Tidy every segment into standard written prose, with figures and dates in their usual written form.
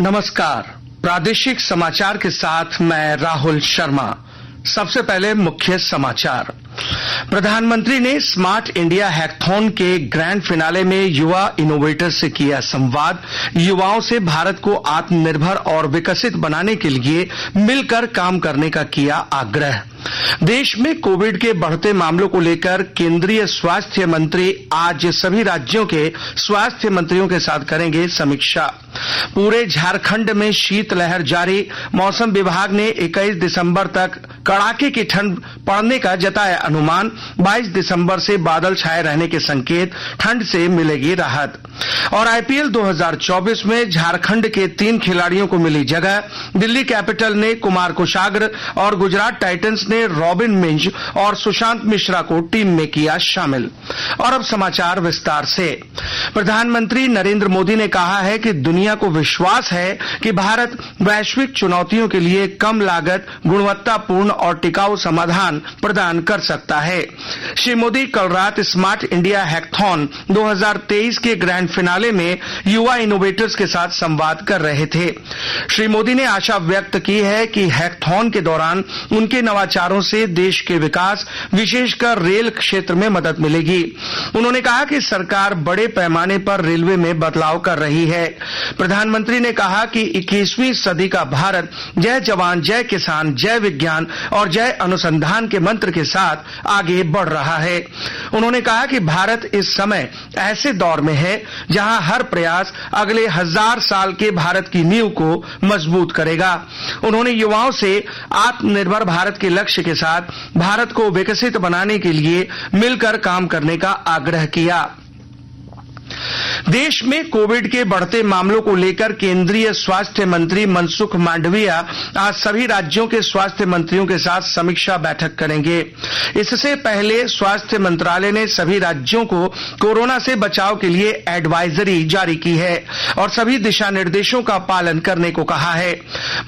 नमस्कार, प्रादेशिक समाचार के साथ मैं राहुल शर्मा। सबसे पहले मुख्य समाचार। प्रधानमंत्री ने स्मार्ट इंडिया हैकाथॉन के ग्रैंड फिनाले में युवा इनोवेटर से किया संवाद। युवाओं से भारत को आत्मनिर्भर और विकसित बनाने के लिए मिलकर काम करने का किया आग्रह। देश में कोविड के बढ़ते मामलों को लेकर केंद्रीय स्वास्थ्य मंत्री आज सभी राज्यों के स्वास्थ्य मंत्रियों के साथ करेंगे समीक्षा। पूरे झारखंड में शीतलहर जारी। मौसम विभाग ने 21 दिसंबर तक कड़ाके की ठंड पड़ने का जताया अनुमान। 22 दिसंबर से बादल छाए रहने के संकेत, ठंड से मिलेगी राहत। और आईपीएल 2024 में झारखंड के 3 खिलाड़ियों को मिली जगह। दिल्ली कैपिटल ने कुमार कुशाग्र और गुजरात टाइटंस ने रॉबिन मिंज और सुशांत मिश्रा को टीम में किया शामिल। और अब समाचार विस्तार से। प्रधानमंत्री नरेंद्र मोदी ने कहा है कि दुनिया को विश्वास है कि भारत वैश्विक चुनौतियों के लिए कम लागत, गुणवत्तापूर्ण और टिकाऊ समाधान प्रदान कर सकता है। श्री मोदी कल रात स्मार्ट इंडिया हैकाथॉन 2023 के ग्रैंड फिनाले में युवा इनोवेटर्स के साथ संवाद कर रहे थे। श्री मोदी ने आशा व्यक्त की है कि हैकाथॉन के दौरान उनके नवाचारों से देश के विकास, विशेषकर रेल क्षेत्र में मदद मिलेगी। उन्होंने कहा कि सरकार बड़े पैमाने पर रेलवे में बदलाव कर रही है। प्रधानमंत्री ने कहा कि 21वीं सदी का भारत जय जवान, जय किसान, जय विज्ञान और जय अनुसंधान के मंत्र के साथ आगे बढ़ रहा है। उन्होंने कहा कि भारत इस समय ऐसे दौर में है जहां हर प्रयास अगले 1000 साल के भारत की नींव को मजबूत करेगा। उन्होंने युवाओं से आत्मनिर्भर भारत के लक्ष्य के साथ भारत को विकसित बनाने के लिए मिलकर काम करने का आग्रह किया। देश में कोविड के बढ़ते मामलों को लेकर केंद्रीय स्वास्थ्य मंत्री मनसुख मांडविया आज सभी राज्यों के स्वास्थ्य मंत्रियों के साथ समीक्षा बैठक करेंगे। इससे पहले स्वास्थ्य मंत्रालय ने सभी राज्यों को कोरोना से बचाव के लिए एडवाइजरी जारी की है और सभी दिशा निर्देशों का पालन करने को कहा है।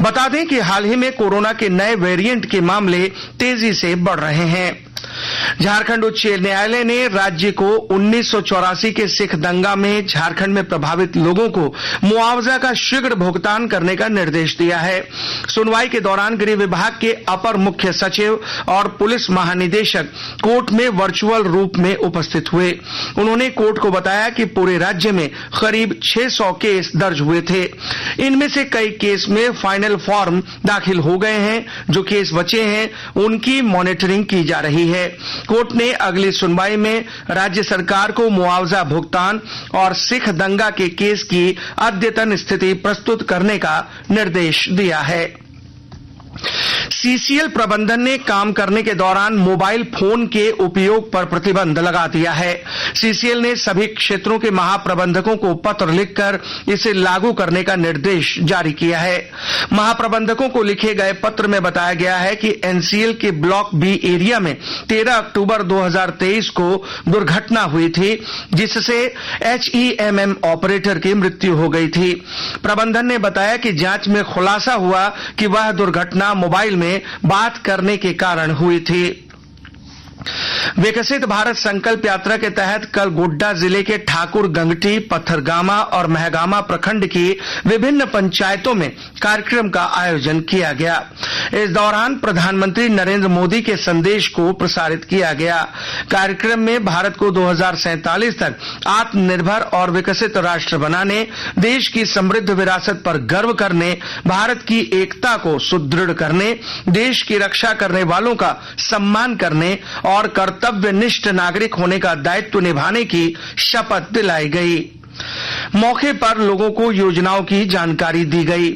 बता दें कि हाल ही में कोरोना के नए वेरिएंट के मामले तेजी से बढ़ रहे हैं। झारखंड उच्च न्यायालय ने राज्य को 1984 के सिख दंगा में झारखंड में प्रभावित लोगों को मुआवजा का शीघ्र भुगतान करने का निर्देश दिया है। सुनवाई के दौरान गृह विभाग के अपर मुख्य सचिव और पुलिस महानिदेशक कोर्ट में वर्चुअल रूप में उपस्थित हुए। उन्होंने कोर्ट को बताया कि पूरे राज्य में करीब 600 केस दर्ज हुए थे। इनमें से कई केस में फाइनल फॉर्म दाखिल हो गए हैं। जो केस बचे हैं उनकी मॉनिटरिंग की जा रही है। कोर्ट ने अगली सुनवाई में राज्य सरकार को मुआवजा भुगतान और सिख दंगा के केस की अद्यतन स्थिति प्रस्तुत करने का निर्देश दिया है। सीसीएल प्रबंधन ने काम करने के दौरान मोबाइल फोन के उपयोग पर प्रतिबंध लगा दिया है। सीसीएल ने सभी क्षेत्रों के महाप्रबंधकों को पत्र लिखकर इसे लागू करने का निर्देश जारी किया है। महाप्रबंधकों को लिखे गए पत्र में बताया गया है कि एनसीएल के ब्लॉक बी एरिया में 13 अक्टूबर 2023 को दुर्घटना हुई थी, जिससे एचईएमएम ऑपरेटर की मृत्यु हो गई थी। प्रबंधन ने बताया कि जांच में खुलासा हुआ कि वह दुर्घटना मोबाइल में बात करने के कारण हुई थी। विकसित भारत संकल्प यात्रा के तहत कल गोड्डा जिले के ठाकुर गंगटी, पत्थरगामा और महगामा प्रखंड की विभिन्न पंचायतों में कार्यक्रम का आयोजन किया गया। इस दौरान प्रधानमंत्री नरेंद्र मोदी के संदेश को प्रसारित किया गया। कार्यक्रम में भारत को 2047 तक आत्मनिर्भर और विकसित राष्ट्र बनाने, देश की समृद्ध विरासत पर गर्व करने, भारत की एकता को सुदृढ़ करने, देश की रक्षा करने वालों का सम्मान करने और कर्तव्यनिष्ठ नागरिक होने का दायित्व निभाने की शपथ दिलाई गई। मौके पर लोगों को योजनाओं की जानकारी दी गई।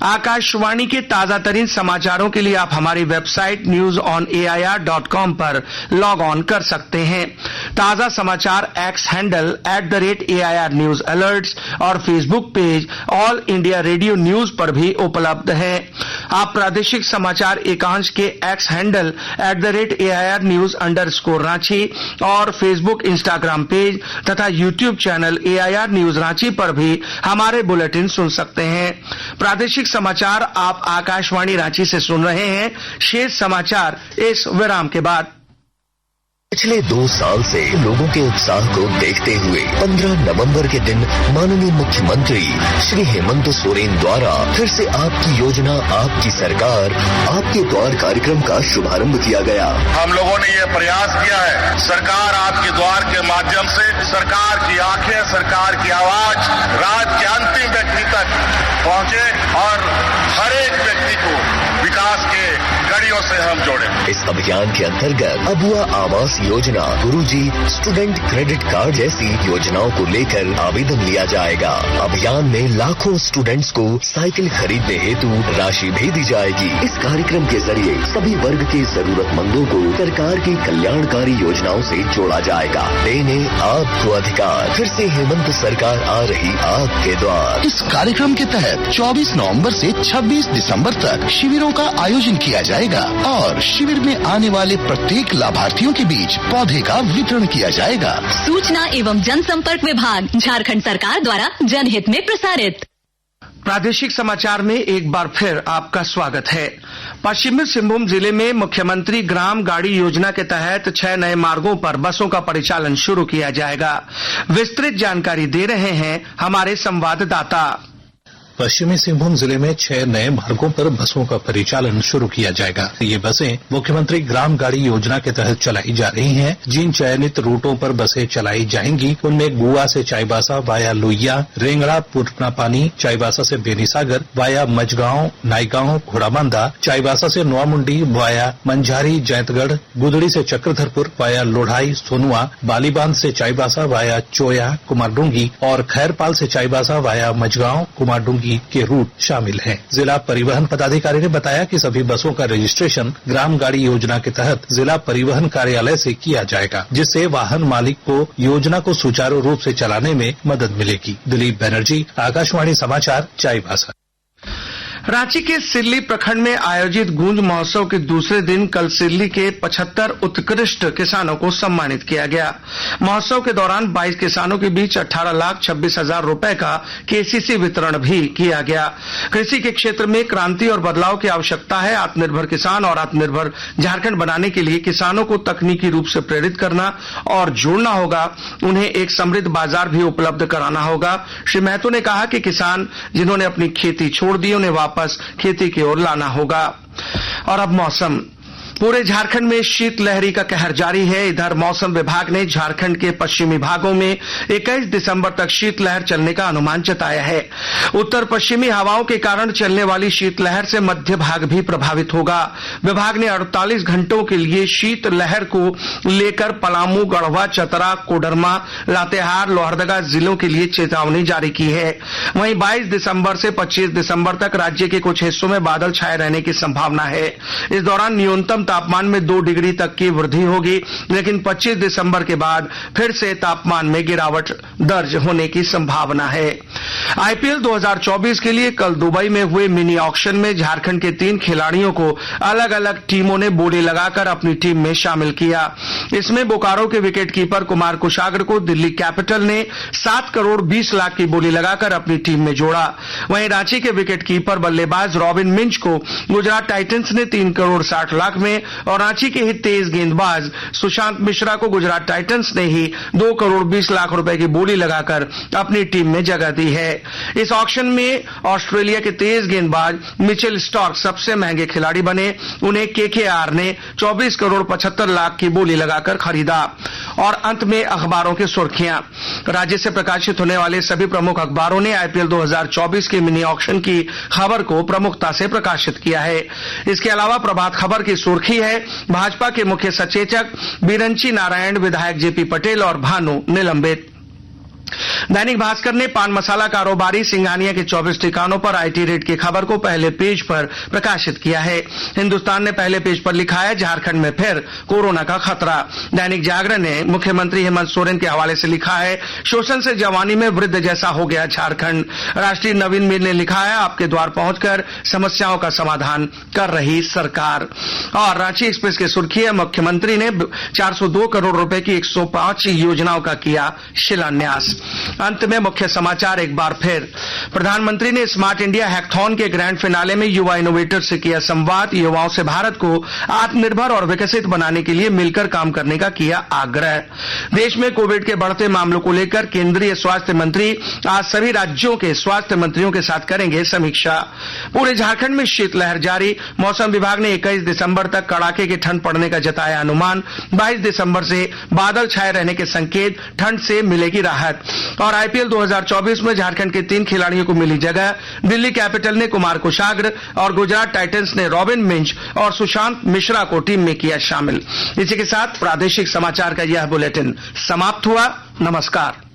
आकाशवाणी के ताजा तरीन समाचारों के लिए आप हमारी वेबसाइट newsonair.com पर लॉग ऑन कर सकते हैं। ताजा समाचार x handle @AIR News Alerts और Facebook page all India radio news पर भी उपलब्ध है। आप प्रादेशिक समाचार एकांश के एक्स हैंडल @AIR News _ और फेसबुक, इंस्टाग्राम पेज तथा YouTube channel AIR news Ranchi पर भी हमारे बुलेटिन सुन सकते हैं। प्रादेशिक समाचार आप आकाशवाणी रांची से सुन रहे हैं। शेष समाचार इस विराम के बाद। पिछले 2 साल से लोगों के उत्साह को देखते हुए 15 नवंबर के दिन माननीय मुख्यमंत्री श्री हेमंत सोरेन द्वारा फिर से आपकी योजना आपकी सरकार आपके द्वार कार्यक्रम का शुभारंभ किया गया। हम लोगों ने ये प्रयास किया है, सरकार आपके द्वार के माध्यम से सरकार की आंखें, सरकार की आवाज राज्य के अंतिम व्यक्ति तक पहुंचे और हर एक व्यक्ति को विकास के कड़ियों से हम जोड़े। इस अभियान के अंतर्गत अबुआ आवास योजना, गुरुजी स्टूडेंट क्रेडिट कार्ड जैसी योजनाओं को लेकर आवेदन लिया जाएगा। अभियान में लाखों स्टूडेंट्स को साइकिल खरीदने हेतु राशि भी दी जाएगी। इस कार्यक्रम के जरिए सभी वर्ग के जरूरतमंदों को सरकार की कल्याणकारी योजनाओं से जोड़ा जाएगा। देने आपको अधिकार, फिर से हेमंत सरकार आ रही आपके द्वार। इस कार्यक्रम के तहत 24 नवंबर से 26 दिसंबर तक शिविरों का आयोजन किया जाएगा और शिविर में आने वाले प्रत्येक लाभार्थियों के बीच पौधे का वितरण किया जाएगा। सूचना एवं जनसंपर्क विभाग, झारखंड सरकार द्वारा जनहित में प्रसारित। प्रादेशिक समाचार में एक बार फिर आपका स्वागत है। पश्चिमी सिंहभूम जिले में मुख्यमंत्री ग्राम गाड़ी योजना के तहत 6 नए मार्गों पर बसों का परिचालन शुरू किया जाएगा। विस्तृत जानकारी दे रहे हैं हमारे संवाददाता। पश्चिमी सिंहभूम जिले में 6 नए मार्गों पर बसों का परिचालन शुरू किया जाएगा। ये बसें मुख्यमंत्री ग्राम गाड़ी योजना के तहत चलाई जा रही हैं। जिन चयनित रूटों पर बसें चलाई जाएंगी उनमें गुआ से चाईबासा वाया लोहिया, रेंगड़ा पुरनापानी, चाईबासा से बेनीसागर वाया मझगांव, नाईगांव, घोड़ाबांधा, चाईबासा से नौमुंडी वाया मंझारी, जैंतगढ़, गुदड़ी से चक्रधरपुर वाया लोढ़ाई, सोनुआ, बालीबांध से चाईबासा वाया चोया, कुमारडूंगी और खैरपाल से चाईबासा वाया मझगांव, कुमारडूंगी के रूट शामिल हैं। जिला परिवहन पदाधिकारी ने बताया कि सभी बसों का रजिस्ट्रेशन ग्राम गाड़ी योजना के तहत जिला परिवहन कार्यालय से किया जाएगा, जिससे वाहन मालिक को योजना को सुचारू रूप से चलाने में मदद मिलेगी। दिलीप बनर्जी, आकाशवाणी समाचार, चाईबासा। रांची के सिल्ली प्रखंड में आयोजित गूंज महोत्सव के दूसरे दिन कल सिल्ली के 75 उत्कृष्ट किसानों को सम्मानित किया गया। महोत्सव के दौरान 22 किसानों के बीच 18,26,000 रुपए का केसीसी वितरण भी किया गया। कृषि के क्षेत्र में क्रांति और बदलाव की आवश्यकता है। आत्मनिर्भर किसान और आत्मनिर्भर झारखंड बनाने के लिए किसानों को तकनीकी रूप से प्रेरित करना और जोड़ना होगा। उन्हें एक समृद्ध बाजार भी उपलब्ध कराना होगा। श्री महतो ने कहा कि किसान जिन्होंने अपनी खेती छोड़ दी उन्हें वापस खेती की ओर लाना होगा। और अब मौसम। पूरे झारखंड में शीतलहरी का कहर जारी है। इधर मौसम विभाग ने झारखंड के पश्चिमी भागों में 21 दिसंबर तक शीतलहर चलने का अनुमान जताया है। उत्तर पश्चिमी हवाओं के कारण चलने वाली शीतलहर से मध्य भाग भी प्रभावित होगा। विभाग ने 48 घंटों के लिए शीतलहर को लेकर पलामू, गढ़वा, चतरा, कोडरमा, लातेहार, लोहरदगा जिलों के लिए चेतावनी जारी की है। वहीं 22 दिसंबर से 25 दिसंबर तक राज्य के कुछ हिस्सों में बादल छाए रहने की संभावना है। इस दौरान न्यूनतम तापमान में 2 डिग्री तक की वृद्धि होगी, लेकिन 25 दिसंबर के बाद फिर से तापमान में गिरावट दर्ज होने की संभावना है। आईपीएल 2024 के लिए कल दुबई में हुए मिनी ऑक्शन में झारखंड के 3 खिलाड़ियों को अलग अलग टीमों ने बोली लगाकर अपनी टीम में शामिल किया। इसमें बोकारो के विकेटकीपर कुमार कुशाग्र को दिल्ली कैपिटल ने 7 करोड़ 20 लाख की बोली लगाकर अपनी टीम में जोड़ा। वहीं रांची के विकेटकीपर बल्लेबाज रॉबिन मिंज को गुजरात टाइटंस ने 3 करोड़ 60 लाख में और रांची के ही तेज गेंदबाज सुशांत मिश्रा को गुजरात टाइटंस ने ही 2 करोड़ 20 लाख रुपए की बोली लगाकर अपनी टीम में जगह दी है। इस ऑक्शन में ऑस्ट्रेलिया के तेज गेंदबाज मिचेल स्टार्क सबसे महंगे खिलाड़ी बने। उन्हें केकेआर ने 24 करोड़ 75 लाख की बोली लगाकर खरीदा। और अंत में अखबारों की सुर्खियां। राज्य से प्रकाशित होने वाले सभी प्रमुख अखबारों ने आईपीएल 2024 के मिनी ऑक्शन की खबर को प्रमुखता से प्रकाशित किया है। इसके अलावा प्रभात खबर की सुर्खी है, भाजपा के मुख्य सचेतक बिरंची नारायण, विधायक जेपी पटेल और भानु निलंबित। दैनिक भास्कर ने पान मसाला कारोबारी सिंघानिया के 24 ठिकानों पर आईटी रेड की खबर को पहले पेज पर प्रकाशित किया है। हिंदुस्तान ने पहले पेज पर लिखा है, झारखंड में फिर कोरोना का खतरा। दैनिक जागरण ने मुख्यमंत्री हेमंत सोरेन के हवाले से लिखा है, शोषण से जवानी में वृद्ध जैसा हो गया झारखंड। राष्ट्रीय नवीन मीर ने लिखा है, आपके द्वार पहुंचकर समस्याओं का समाधान कर रही सरकार। और रांची एक्सप्रेस की सुर्खी है, मुख्यमंत्री ने 402 करोड़ रुपए की 105 योजनाओं का किया शिलान्यास। अंत में मुख्य समाचार एक बार फिर। प्रधानमंत्री ने स्मार्ट इंडिया हैकाथॉन के ग्रैंड फिनाले में युवा इनोवेटर से किया संवाद। युवाओं से भारत को आत्मनिर्भर और विकसित बनाने के लिए मिलकर काम करने का किया आग्रह। देश में कोविड के बढ़ते मामलों को लेकर केंद्रीय स्वास्थ्य मंत्री आज सभी राज्यों के स्वास्थ्य मंत्रियों के साथ करेंगे समीक्षा। पूरे झारखंड में शीतलहर जारी। मौसम विभाग ने 21 दिसंबर तक कड़ाके की ठंड पड़ने का जताया अनुमान। 22 दिसंबर से बादल छाए रहने के संकेत, ठंड से मिलेगी राहत। और आईपीएल 2024 में झारखंड के 3 खिलाड़ियों को मिली जगह। दिल्ली कैपिटल ने कुमार कुशाग्र और गुजरात टाइटंस ने रॉबिन मिंज और सुशांत मिश्रा को टीम में किया शामिल। इसी के साथ प्रादेशिक समाचार का यह बुलेटिन समाप्त हुआ। नमस्कार।